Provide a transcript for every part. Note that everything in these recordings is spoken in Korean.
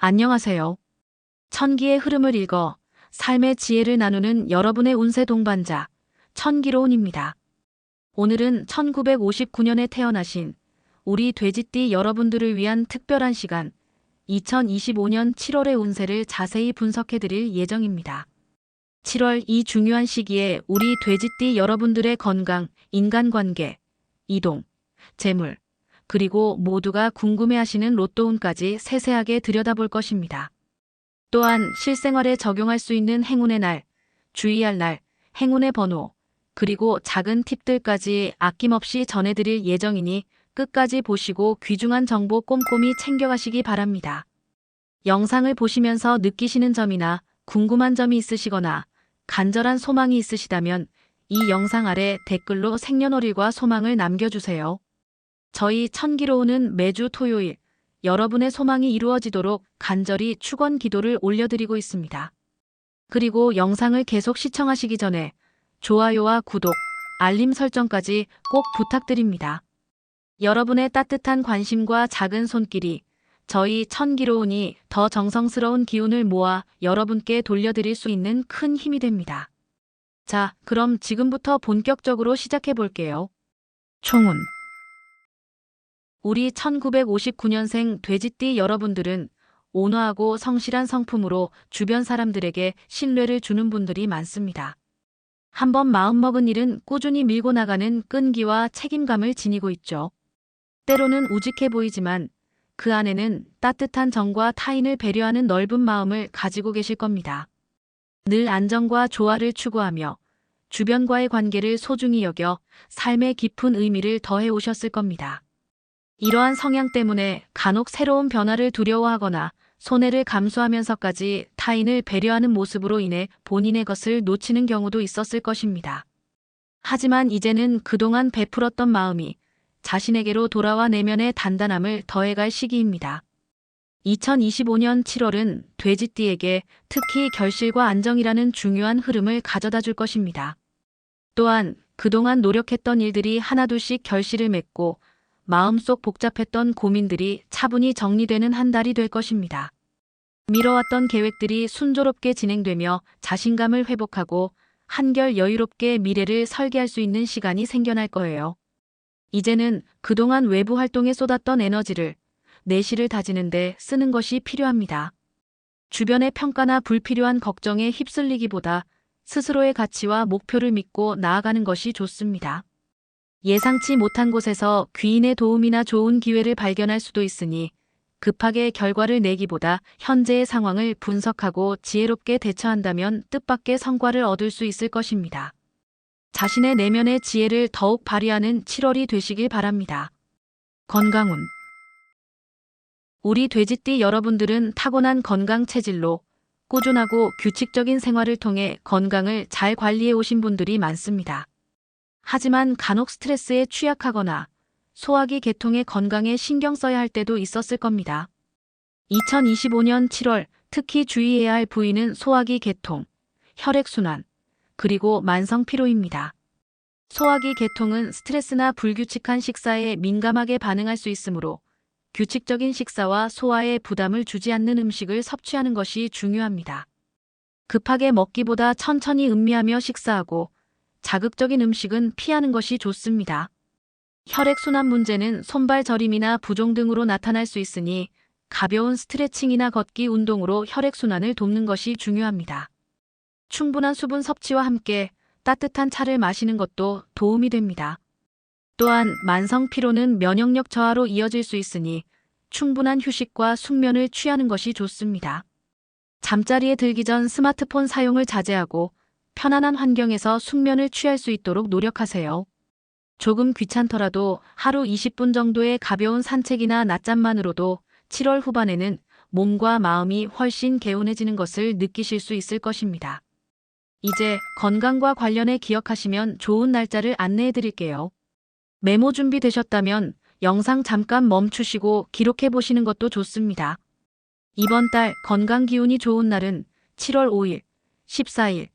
안녕하세요. 천기의 흐름을 읽어 삶의 지혜를 나누는 여러분의 운세 동반자, 천기로운입니다. 오늘은 1959년에 태어나신 우리 돼지띠 여러분들을 위한 특별한 시간, 2025년 7월의 운세를 자세히 분석해 드릴 예정입니다. 7월 이 중요한 시기에 우리 돼지띠 여러분들의 건강, 인간관계, 이동, 재물, 그리고 모두가 궁금해하시는 로또운까지 세세하게 들여다볼 것입니다. 또한 실생활에 적용할 수 있는 행운의 날, 주의할 날, 행운의 번호, 그리고 작은 팁들까지 아낌없이 전해드릴 예정이니 끝까지 보시고 귀중한 정보 꼼꼼히 챙겨가시기 바랍니다. 영상을 보시면서 느끼시는 점이나 궁금한 점이 있으시거나 간절한 소망이 있으시다면 이 영상 아래 댓글로 생년월일과 소망을 남겨주세요. 저희 천기로운은 매주 토요일 여러분의 소망이 이루어지도록 간절히 축원 기도를 올려드리고 있습니다. 그리고 영상을 계속 시청하시기 전에 좋아요와 구독, 알림 설정까지 꼭 부탁드립니다. 여러분의 따뜻한 관심과 작은 손길이 저희 천기로운이 더 정성스러운 기운을 모아 여러분께 돌려드릴 수 있는 큰 힘이 됩니다. 자, 그럼 지금부터 본격적으로 시작해 볼게요. 총운. 우리 1959년생 돼지띠 여러분들은 온화하고 성실한 성품으로 주변 사람들에게 신뢰를 주는 분들이 많습니다. 한번 마음먹은 일은 꾸준히 밀고 나가는 끈기와 책임감을 지니고 있죠. 때로는 우직해 보이지만 그 안에는 따뜻한 정과 타인을 배려하는 넓은 마음을 가지고 계실 겁니다. 늘 안정과 조화를 추구하며 주변과의 관계를 소중히 여겨 삶의 깊은 의미를 더해 오셨을 겁니다. 이러한 성향 때문에 간혹 새로운 변화를 두려워하거나 손해를 감수하면서까지 타인을 배려하는 모습으로 인해 본인의 것을 놓치는 경우도 있었을 것입니다. 하지만 이제는 그동안 베풀었던 마음이 자신에게로 돌아와 내면의 단단함을 더해갈 시기입니다. 2025년 7월은 돼지띠에게 특히 결실과 안정이라는 중요한 흐름을 가져다 줄 것입니다. 또한 그동안 노력했던 일들이 하나둘씩 결실을 맺고 마음속 복잡했던 고민들이 차분히 정리되는 한 달이 될 것입니다. 미뤄왔던 계획들이 순조롭게 진행되며 자신감을 회복하고 한결 여유롭게 미래를 설계할 수 있는 시간이 생겨날 거예요. 이제는 그동안 외부 활동에 쏟았던 에너지를 내실을 다지는 데 쓰는 것이 필요합니다. 주변의 평가나 불필요한 걱정에 휩쓸리기보다 스스로의 가치와 목표를 믿고 나아가는 것이 좋습니다. 예상치 못한 곳에서 귀인의 도움이나 좋은 기회를 발견할 수도 있으니 급하게 결과를 내기보다 현재의 상황을 분석하고 지혜롭게 대처한다면 뜻밖의 성과를 얻을 수 있을 것입니다. 자신의 내면의 지혜를 더욱 발휘하는 7월이 되시길 바랍니다. 건강운. 우리 돼지띠 여러분들은 타고난 건강 체질로 꾸준하고 규칙적인 생활을 통해 건강을 잘 관리해 오신 분들이 많습니다. 하지만 간혹 스트레스에 취약하거나 소화기 계통의 건강에 신경 써야 할 때도 있었을 겁니다. 2025년 7월 특히 주의해야 할 부위는 소화기 계통, 혈액순환, 그리고 만성 피로입니다. 소화기 계통은 스트레스나 불규칙한 식사에 민감하게 반응할 수 있으므로 규칙적인 식사와 소화에 부담을 주지 않는 음식을 섭취하는 것이 중요합니다. 급하게 먹기보다 천천히 음미하며 식사하고 자극적인 음식은 피하는 것이 좋습니다. 혈액순환 문제는 손발 저림이나 부종 등으로 나타날 수 있으니 가벼운 스트레칭이나 걷기 운동으로 혈액순환을 돕는 것이 중요합니다. 충분한 수분 섭취와 함께 따뜻한 차를 마시는 것도 도움이 됩니다. 또한 만성 피로는 면역력 저하로 이어질 수 있으니 충분한 휴식과 숙면을 취하는 것이 좋습니다. 잠자리에 들기 전 스마트폰 사용을 자제하고 편안한 환경에서 숙면을 취할 수 있도록 노력하세요. 조금 귀찮더라도 하루 20분 정도의 가벼운 산책이나 낮잠만으로도 7월 후반에는 몸과 마음이 훨씬 개운해지는 것을 느끼실 수 있을 것입니다. 이제 건강과 관련해 기억하시면 좋은 날짜를 안내해 드릴게요. 메모 준비되셨다면 영상 잠깐 멈추시고 기록해 보시는 것도 좋습니다. 이번 달 건강 기운이 좋은 날은 7월 5일, 14일,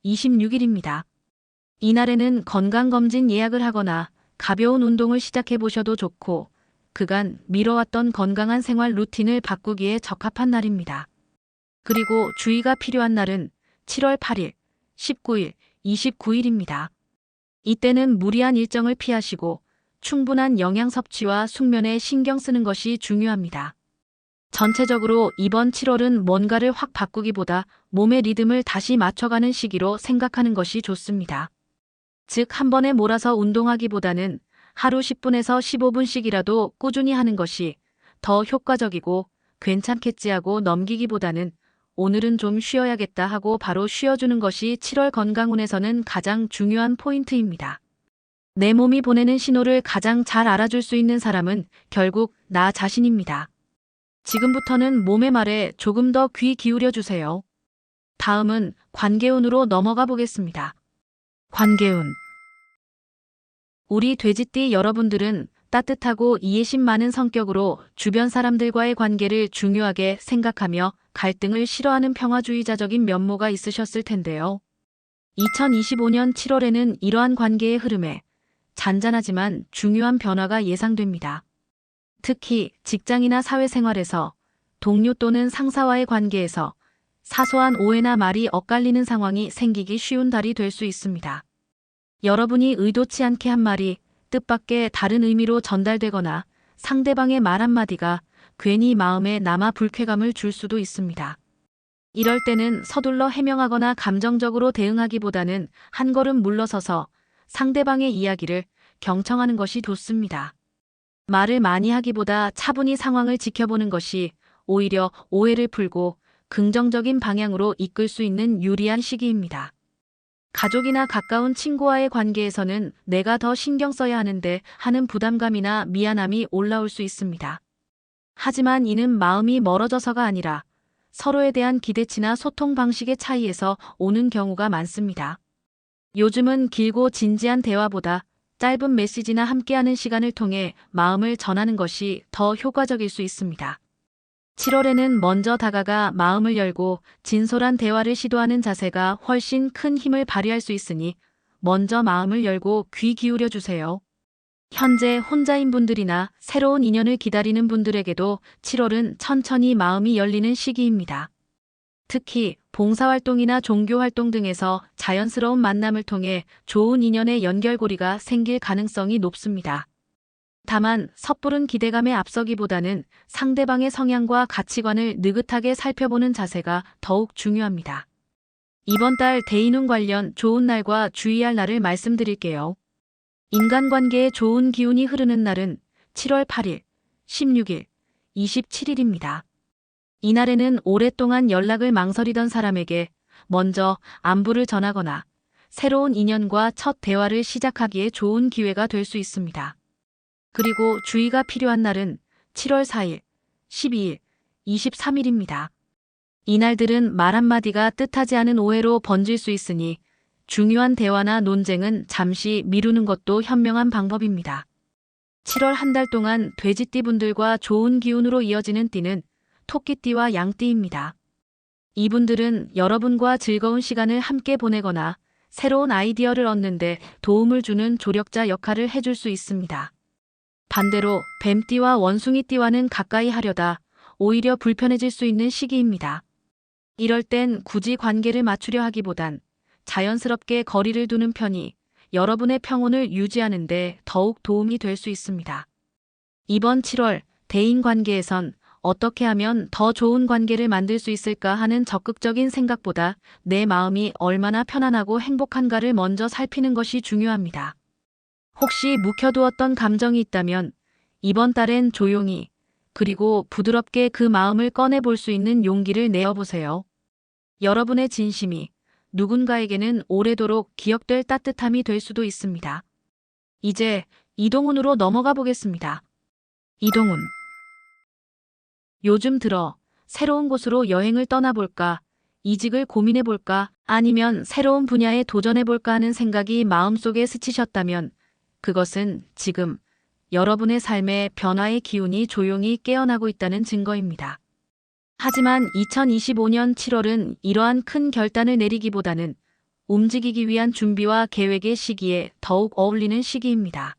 26일입니다. 이날에는 건강검진 예약을 하거나 가벼운 운동을 시작해 보셔도 좋고 그간 미뤄왔던 건강한 생활 루틴을 바꾸기에 적합한 날입니다. 그리고 주의가 필요한 날은 7월 8일, 19일, 29일입니다. 이때는 무리한 일정을 피하시고 충분한 영양 섭취와 숙면에 신경 쓰는 것이 중요합니다. 전체적으로 이번 7월은 뭔가를 확 바꾸기보다 몸의 리듬을 다시 맞춰가는 시기로 생각하는 것이 좋습니다. 즉, 한 번에 몰아서 운동하기보다는 하루 10분에서 15분씩이라도 꾸준히 하는 것이 더 효과적이고 괜찮겠지 하고 넘기기보다는 오늘은 좀 쉬어야겠다 하고 바로 쉬어주는 것이 7월 건강운에서는 가장 중요한 포인트입니다. 내 몸이 보내는 신호를 가장 잘 알아줄 수 있는 사람은 결국 나 자신입니다. 지금부터는 몸의 말에 조금 더 귀 기울여 주세요. 다음은 관계운으로 넘어가 보겠습니다. 관계운. 우리 돼지띠 여러분들은 따뜻하고 이해심 많은 성격으로 주변 사람들과의 관계를 중요하게 생각하며 갈등을 싫어하는 평화주의자적인 면모가 있으셨을 텐데요. 2025년 7월에는 이러한 관계의 흐름에 잔잔하지만 중요한 변화가 예상됩니다. 특히 직장이나 사회생활에서 동료 또는 상사와의 관계에서 사소한 오해나 말이 엇갈리는 상황이 생기기 쉬운 달이 될 수 있습니다. 여러분이 의도치 않게 한 말이 뜻밖의 다른 의미로 전달되거나 상대방의 말 한마디가 괜히 마음에 남아 불쾌감을 줄 수도 있습니다. 이럴 때는 서둘러 해명하거나 감정적으로 대응하기보다는 한 걸음 물러서서 상대방의 이야기를 경청하는 것이 좋습니다. 말을 많이 하기보다 차분히 상황을 지켜보는 것이 오히려 오해를 풀고 긍정적인 방향으로 이끌 수 있는 유리한 시기입니다. 가족이나 가까운 친구와의 관계에서는 내가 더 신경 써야 하는데 하는 부담감이나 미안함이 올라올 수 있습니다. 하지만 이는 마음이 멀어져서가 아니라 서로에 대한 기대치나 소통 방식의 차이에서 오는 경우가 많습니다. 요즘은 길고 진지한 대화보다 짧은 메시지나 함께하는 시간을 통해 마음을 전하는 것이 더 효과적일 수 있습니다. 7월에는 먼저 다가가 마음을 열고 진솔한 대화를 시도하는 자세가 훨씬 큰 힘을 발휘할 수 있으니 먼저 마음을 열고 귀 기울여 주세요. 현재 혼자인 분들이나 새로운 인연을 기다리는 분들에게도 7월은 천천히 마음이 열리는 시기입니다. 특히 봉사활동이나 종교활동 등에서 자연스러운 만남을 통해 좋은 인연의 연결고리가 생길 가능성이 높습니다. 다만 섣부른 기대감에 앞서기보다는 상대방의 성향과 가치관을 느긋하게 살펴보는 자세가 더욱 중요합니다. 이번 달 대인운 관련 좋은 날과 주의할 날을 말씀드릴게요. 인간관계에 좋은 기운이 흐르는 날은 7월 8일, 16일, 27일입니다. 이날에는 오랫동안 연락을 망설이던 사람에게 먼저 안부를 전하거나 새로운 인연과 첫 대화를 시작하기에 좋은 기회가 될 수 있습니다. 그리고 주의가 필요한 날은 7월 4일, 12일, 23일입니다. 이날들은 말 한마디가 뜻하지 않은 오해로 번질 수 있으니 중요한 대화나 논쟁은 잠시 미루는 것도 현명한 방법입니다. 7월 한 달 동안 돼지띠 분들과 좋은 기운으로 이어지는 띠는 토끼띠와 양띠입니다. 이분들은 여러분과 즐거운 시간을 함께 보내거나 새로운 아이디어를 얻는데 도움을 주는 조력자 역할을 해줄 수 있습니다. 반대로 뱀띠와 원숭이띠와는 가까이 하려다 오히려 불편해질 수 있는 시기입니다. 이럴 땐 굳이 관계를 맞추려 하기보단 자연스럽게 거리를 두는 편이 여러분의 평온을 유지하는 데 더욱 도움이 될 수 있습니다. 이번 7월 대인관계에선 어떻게 하면 더 좋은 관계를 만들 수 있을까 하는 적극적인 생각보다 내 마음이 얼마나 편안하고 행복한가를 먼저 살피는 것이 중요합니다. 혹시 묵혀두었던 감정이 있다면 이번 달엔 조용히 그리고 부드럽게 그 마음을 꺼내볼 수 있는 용기를 내어보세요. 여러분의 진심이 누군가에게는 오래도록 기억될 따뜻함이 될 수도 있습니다. 이제 이동운으로 넘어가 보겠습니다. 이동운. 요즘 들어 새로운 곳으로 여행을 떠나볼까, 이직을 고민해볼까, 아니면 새로운 분야에 도전해볼까 하는 생각이 마음속에 스치셨다면 그것은 지금 여러분의 삶의 변화의 기운이 조용히 깨어나고 있다는 증거입니다. 하지만 2025년 7월은 이러한 큰 결단을 내리기보다는 움직이기 위한 준비와 계획의 시기에 더욱 어울리는 시기입니다.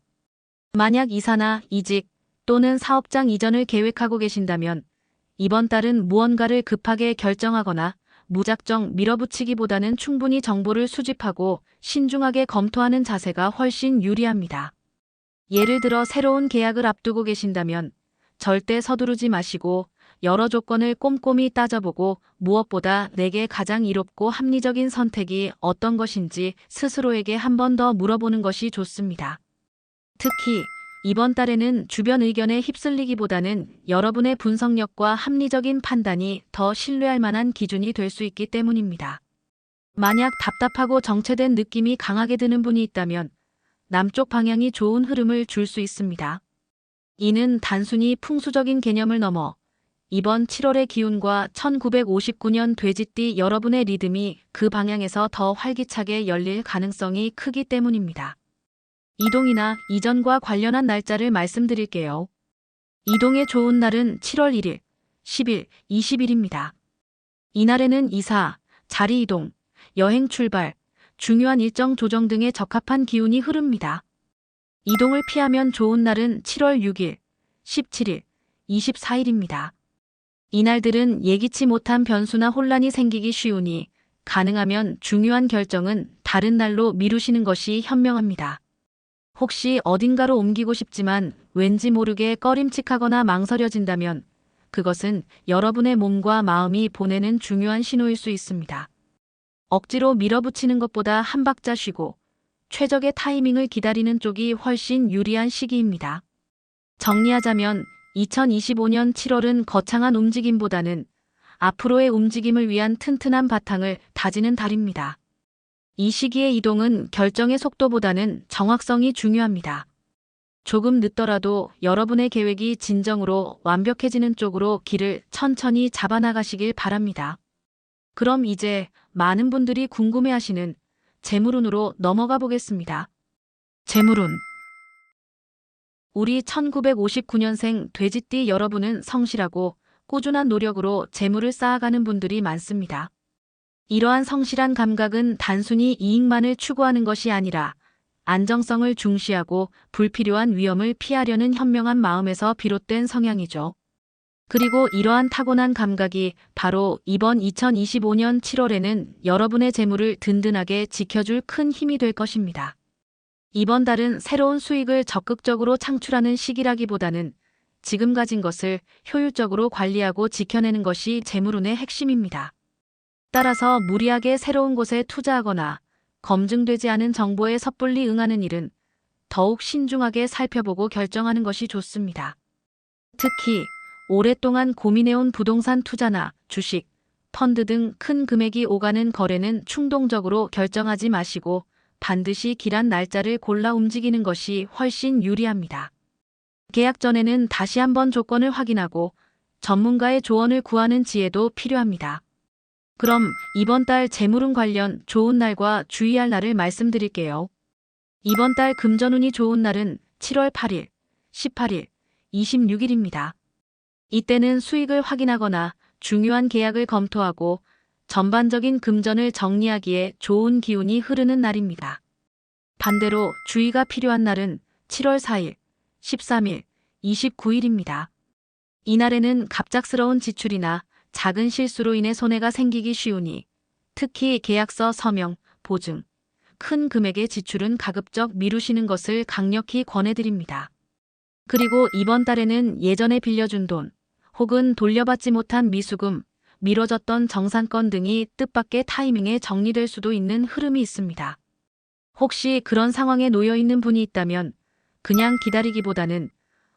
만약 이사나 이직, 또는 사업장 이전을 계획하고 계신다면 이번 달은 무언가를 급하게 결정하거나 무작정 밀어붙이기보다는 충분히 정보를 수집하고 신중하게 검토하는 자세가 훨씬 유리합니다. 예를 들어 새로운 계약을 앞두고 계신다면 절대 서두르지 마시고 여러 조건을 꼼꼼히 따져보고 무엇보다 내게 가장 이롭고 합리적인 선택이 어떤 것인지 스스로에게 한 번 더 물어보는 것이 좋습니다. 특히 이번 달에는 주변 의견에 휩쓸리기보다는 여러분의 분석력과 합리적인 판단이 더 신뢰할 만한 기준이 될 수 있기 때문입니다. 만약 답답하고 정체된 느낌이 강하게 드는 분이 있다면 남쪽 방향이 좋은 흐름을 줄 수 있습니다. 이는 단순히 풍수적인 개념을 넘어 이번 7월의 기운과 1959년 돼지띠 여러분의 리듬이 그 방향에서 더 활기차게 열릴 가능성이 크기 때문입니다. 이동이나 이전과 관련한 날짜를 말씀드릴게요. 이동의 좋은 날은 7월 1일, 10일, 20일입니다. 이날에는 이사, 자리 이동, 여행 출발, 중요한 일정 조정 등에 적합한 기운이 흐릅니다. 이동을 피하면 좋은 날은 7월 6일, 17일, 24일입니다. 이날들은 예기치 못한 변수나 혼란이 생기기 쉬우니 가능하면 중요한 결정은 다른 날로 미루시는 것이 현명합니다. 혹시 어딘가로 옮기고 싶지만 왠지 모르게 꺼림칙하거나 망설여진다면 그것은 여러분의 몸과 마음이 보내는 중요한 신호일 수 있습니다. 억지로 밀어붙이는 것보다 한 박자 쉬고 최적의 타이밍을 기다리는 쪽이 훨씬 유리한 시기입니다. 정리하자면 2025년 7월은 거창한 움직임보다는 앞으로의 움직임을 위한 튼튼한 바탕을 다지는 달입니다. 이 시기의 이동은 결정의 속도보다는 정확성이 중요합니다. 조금 늦더라도 여러분의 계획이 진정으로 완벽해지는 쪽으로 길을 천천히 잡아나가시길 바랍니다. 그럼 이제 많은 분들이 궁금해하시는 재물운으로 넘어가 보겠습니다. 재물운. 우리 1959년생 돼지띠 여러분은 성실하고 꾸준한 노력으로 재물을 쌓아가는 분들이 많습니다. 이러한 성실한 감각은 단순히 이익만을 추구하는 것이 아니라 안정성을 중시하고 불필요한 위험을 피하려는 현명한 마음에서 비롯된 성향이죠. 그리고 이러한 타고난 감각이 바로 이번 2025년 7월에는 여러분의 재물을 든든하게 지켜줄 큰 힘이 될 것입니다. 이번 달은 새로운 수익을 적극적으로 창출하는 시기라기보다는 지금 가진 것을 효율적으로 관리하고 지켜내는 것이 재물운의 핵심입니다. 따라서 무리하게 새로운 곳에 투자하거나 검증되지 않은 정보에 섣불리 응하는 일은 더욱 신중하게 살펴보고 결정하는 것이 좋습니다. 특히 오랫동안 고민해온 부동산 투자나 주식, 펀드 등 큰 금액이 오가는 거래는 충동적으로 결정하지 마시고 반드시 길한 날짜를 골라 움직이는 것이 훨씬 유리합니다. 계약 전에는 다시 한번 조건을 확인하고 전문가의 조언을 구하는 지혜도 필요합니다. 그럼 이번 달 재물운 관련 좋은 날과 주의할 날을 말씀드릴게요. 이번 달 금전운이 좋은 날은 7월 8일, 18일, 26일입니다. 이때는 수익을 확인하거나 중요한 계약을 검토하고 전반적인 금전을 정리하기에 좋은 기운이 흐르는 날입니다. 반대로 주의가 필요한 날은 7월 4일, 13일, 29일입니다. 이날에는 갑작스러운 지출이나 작은 실수로 인해 손해가 생기기 쉬우니 특히 계약서 서명, 보증, 큰 금액의 지출은 가급적 미루시는 것을 강력히 권해드립니다. 그리고 이번 달에는 예전에 빌려준 돈, 혹은 돌려받지 못한 미수금, 미뤄졌던 정산권 등이 뜻밖의 타이밍에 정리될 수도 있는 흐름이 있습니다. 혹시 그런 상황에 놓여 있는 분이 있다면 그냥 기다리기보다는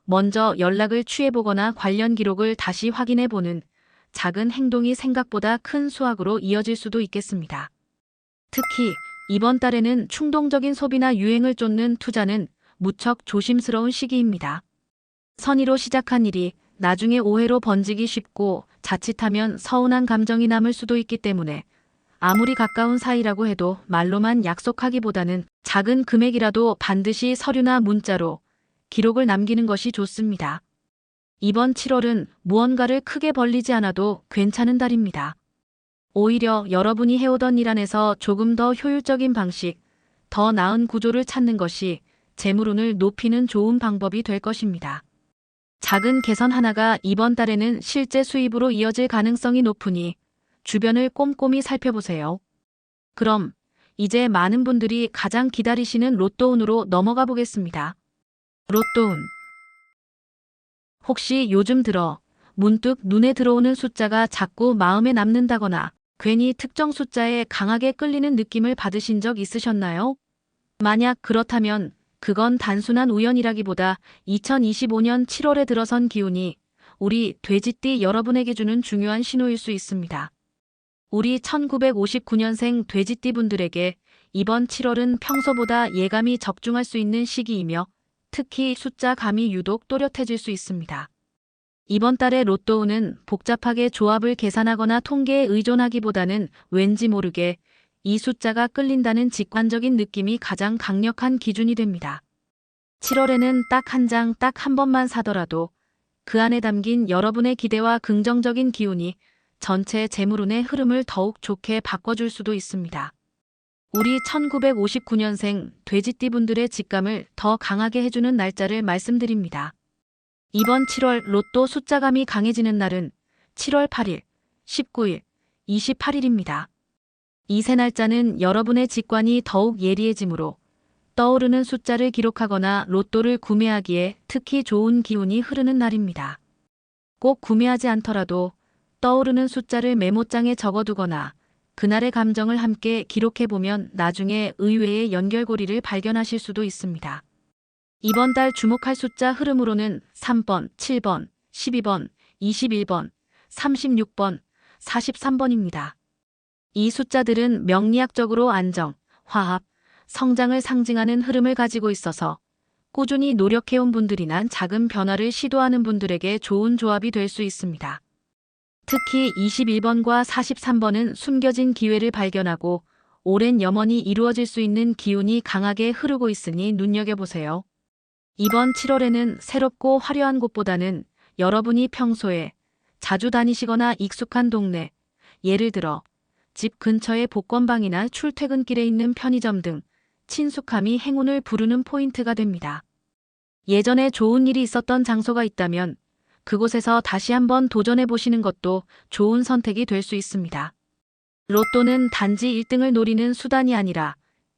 먼저 연락을 취해보거나 관련 기록을 다시 확인해보는 작은 행동이 생각보다 큰 수확으로 이어질 수도 있겠습니다. 특히 이번 달에는 충동적인 소비나 유행을 쫓는 투자는 무척 조심스러운 시기입니다. 선의로 시작한 일이 나중에 오해로 번지기 쉽고 자칫하면 서운한 감정이 남을 수도 있기 때문에 아무리 가까운 사이라고 해도 말로만 약속하기보다는 작은 금액이라도 반드시 서류나 문자로 기록을 남기는 것이 좋습니다. 이번 7월은 무언가를 크게 벌리지 않아도 괜찮은 달입니다. 오히려 여러분이 해오던 일 안에서 조금 더 효율적인 방식, 더 나은 구조를 찾는 것이 재물운을 높이는 좋은 방법이 될 것입니다. 작은 개선 하나가 이번 달에는 실제 수입으로 이어질 가능성이 높으니 주변을 꼼꼼히 살펴보세요. 그럼 이제 많은 분들이 가장 기다리시는 로또운으로 넘어가 보겠습니다. 로또운. 혹시 요즘 들어 문득 눈에 들어오는 숫자가 자꾸 마음에 남는다거나 괜히 특정 숫자에 강하게 끌리는 느낌을 받으신 적 있으셨나요? 만약 그렇다면 그건 단순한 우연이라기보다 2025년 7월에 들어선 기운이 우리 돼지띠 여러분에게 주는 중요한 신호일 수 있습니다. 우리 1959년생 돼지띠 분들에게 이번 7월은 평소보다 예감이 적중할 수 있는 시기이며 특히 숫자 감이 유독 또렷해질 수 있습니다. 이번 달의 로또운은 복잡하게 조합을 계산하거나 통계에 의존하기보다는 왠지 모르게 이 숫자가 끌린다는 직관적인 느낌이 가장 강력한 기준이 됩니다. 7월에는 딱 한 장, 딱 한 번만 사더라도 그 안에 담긴 여러분의 기대와 긍정적인 기운이 전체 재물운의 흐름을 더욱 좋게 바꿔줄 수도 있습니다. 우리 1959년생 돼지띠 분들의 직감을 더 강하게 해주는 날짜를 말씀드립니다. 이번 7월 로또 숫자감이 강해지는 날은 7월 8일, 19일, 28일입니다. 이 세 날짜는 여러분의 직관이 더욱 예리해지므로 떠오르는 숫자를 기록하거나 로또를 구매하기에 특히 좋은 기운이 흐르는 날입니다. 꼭 구매하지 않더라도 떠오르는 숫자를 메모장에 적어두거나 그날의 감정을 함께 기록해보면 나중에 의외의 연결고리를 발견하실 수도 있습니다. 이번 달 주목할 숫자 흐름으로는 3번, 7번, 12번, 21번, 36번, 43번입니다. 이 숫자들은 명리학적으로 안정, 화합, 성장을 상징하는 흐름을 가지고 있어서 꾸준히 노력해온 분들이나 작은 변화를 시도하는 분들에게 좋은 조합이 될 수 있습니다. 특히 21번과 43번은 숨겨진 기회를 발견하고 오랜 염원이 이루어질 수 있는 기운이 강하게 흐르고 있으니 눈여겨보세요. 이번 7월에는 새롭고 화려한 곳보다는 여러분이 평소에 자주 다니시거나 익숙한 동네, 예를 들어 집 근처의 복권방이나 출퇴근길에 있는 편의점 등 친숙함이 행운을 부르는 포인트가 됩니다. 예전에 좋은 일이 있었던 장소가 있다면 그곳에서 다시 한번 도전해 보시는 것도 좋은 선택이 될 수 있습니다. 로또는 단지 1등을 노리는 수단이 아니라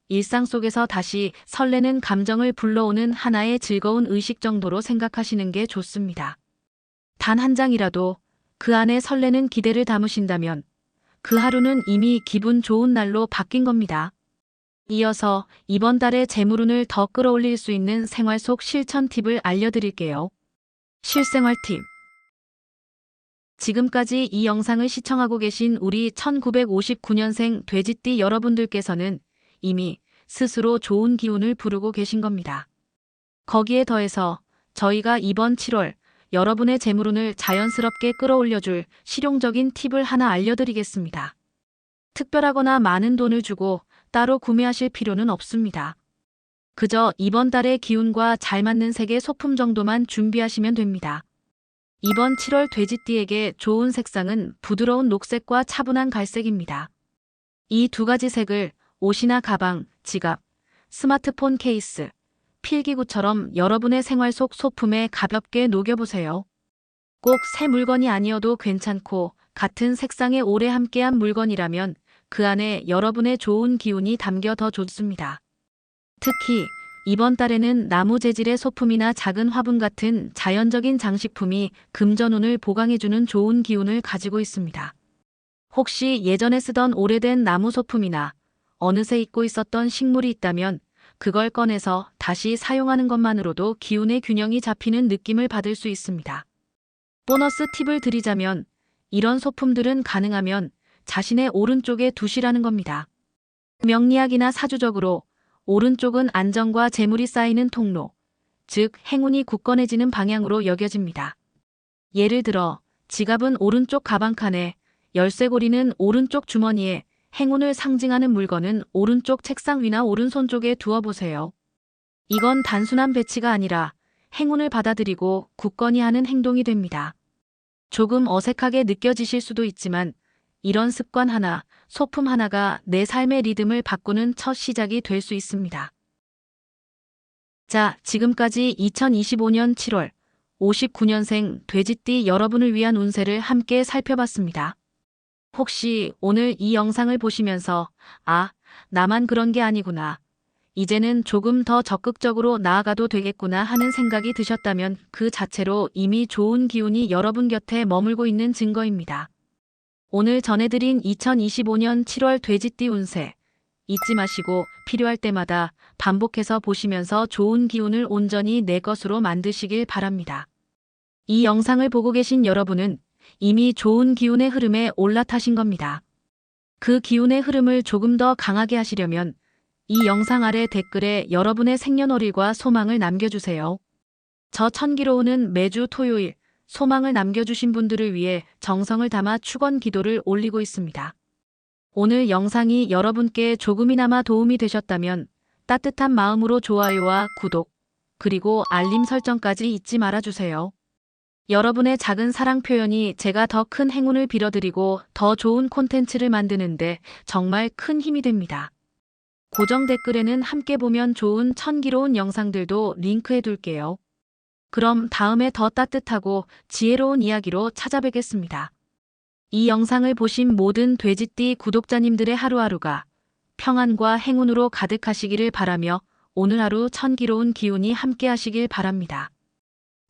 일상 속에서 다시 설레는 감정을 불러오는 하나의 즐거운 의식 정도로 생각하시는 게 좋습니다. 단 한 장이라도 그 안에 설레는 기대를 담으신다면 그 하루는 이미 기분 좋은 날로 바뀐 겁니다. 이어서 이번 달의 재물운을 더 끌어올릴 수 있는 생활 속 실천 팁을 알려드릴게요. 실생활 팁. 지금까지 이 영상을 시청하고 계신 우리 1959년생 돼지띠 여러분들께서는 이미 스스로 좋은 기운을 부르고 계신 겁니다. 거기에 더해서 저희가 이번 7월 여러분의 재물운을 자연스럽게 끌어올려줄 실용적인 팁을 하나 알려드리겠습니다. 특별하거나 많은 돈을 주고 따로 구매하실 필요는 없습니다. 그저 이번 달의 기운과 잘 맞는 색의 소품 정도만 준비하시면 됩니다. 이번 7월 돼지띠에게 좋은 색상은 부드러운 녹색과 차분한 갈색입니다. 이 두 가지 색을 옷이나 가방, 지갑, 스마트폰 케이스, 필기구처럼 여러분의 생활 속 소품에 가볍게 녹여보세요. 꼭 새 물건이 아니어도 괜찮고 같은 색상에 오래 함께한 물건이라면 그 안에 여러분의 좋은 기운이 담겨 더 좋습니다. 특히 이번 달에는 나무 재질의 소품이나 작은 화분 같은 자연적인 장식품이 금전운을 보강해주는 좋은 기운을 가지고 있습니다. 혹시 예전에 쓰던 오래된 나무 소품이나 어느새 잊고 있었던 식물이 있다면 그걸 꺼내서 다시 사용하는 것만으로도 기운의 균형이 잡히는 느낌을 받을 수 있습니다. 보너스 팁을 드리자면 이런 소품들은 가능하면 자신의 오른쪽에 두시라는 겁니다. 명리학이나 사주적으로 오른쪽은 안정과 재물이 쌓이는 통로, 즉 행운이 굳건해지는 방향으로 여겨집니다. 예를 들어 지갑은 오른쪽 가방칸에, 열쇠고리는 오른쪽 주머니에, 행운을 상징하는 물건은 오른쪽 책상 위나 오른손 쪽에 두어보세요. 이건 단순한 배치가 아니라 행운을 받아들이고 굳건히 하는 행동이 됩니다. 조금 어색하게 느껴지실 수도 있지만 이런 습관 하나, 소품 하나가 내 삶의 리듬을 바꾸는 첫 시작이 될 수 있습니다. 자, 지금까지 2025년 7월 59년생 돼지띠 여러분을 위한 운세를 함께 살펴봤습니다. 혹시 오늘 이 영상을 보시면서 아, 나만 그런 게 아니구나. 이제는 조금 더 적극적으로 나아가도 되겠구나 하는 생각이 드셨다면 그 자체로 이미 좋은 기운이 여러분 곁에 머물고 있는 증거입니다. 오늘 전해드린 2025년 7월 돼지띠 운세 잊지 마시고 필요할 때마다 반복해서 보시면서 좋은 기운을 온전히 내 것으로 만드시길 바랍니다. 이 영상을 보고 계신 여러분은 이미 좋은 기운의 흐름에 올라타신 겁니다. 그 기운의 흐름을 조금 더 강하게 하시려면 이 영상 아래 댓글에 여러분의 생년월일과 소망을 남겨주세요. 저 천기로우는 매주 토요일 소망을 남겨주신 분들을 위해 정성을 담아 축원 기도를 올리고 있습니다. 오늘 영상이 여러분께 조금이나마 도움이 되셨다면 따뜻한 마음으로 좋아요와 구독, 그리고 알림 설정까지 잊지 말아주세요. 여러분의 작은 사랑 표현이 제가 더 큰 행운을 빌어드리고 더 좋은 콘텐츠를 만드는데 정말 큰 힘이 됩니다. 고정 댓글에는 함께 보면 좋은 천기로운 영상들도 링크해 둘게요. 그럼 다음에 더 따뜻하고 지혜로운 이야기로 찾아뵙겠습니다. 이 영상을 보신 모든 돼지띠 구독자님들의 하루하루가 평안과 행운으로 가득하시기를 바라며 오늘 하루 천기로운 기운이 함께 하시길 바랍니다.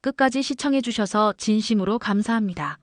끝까지 시청해 주셔서 진심으로 감사합니다.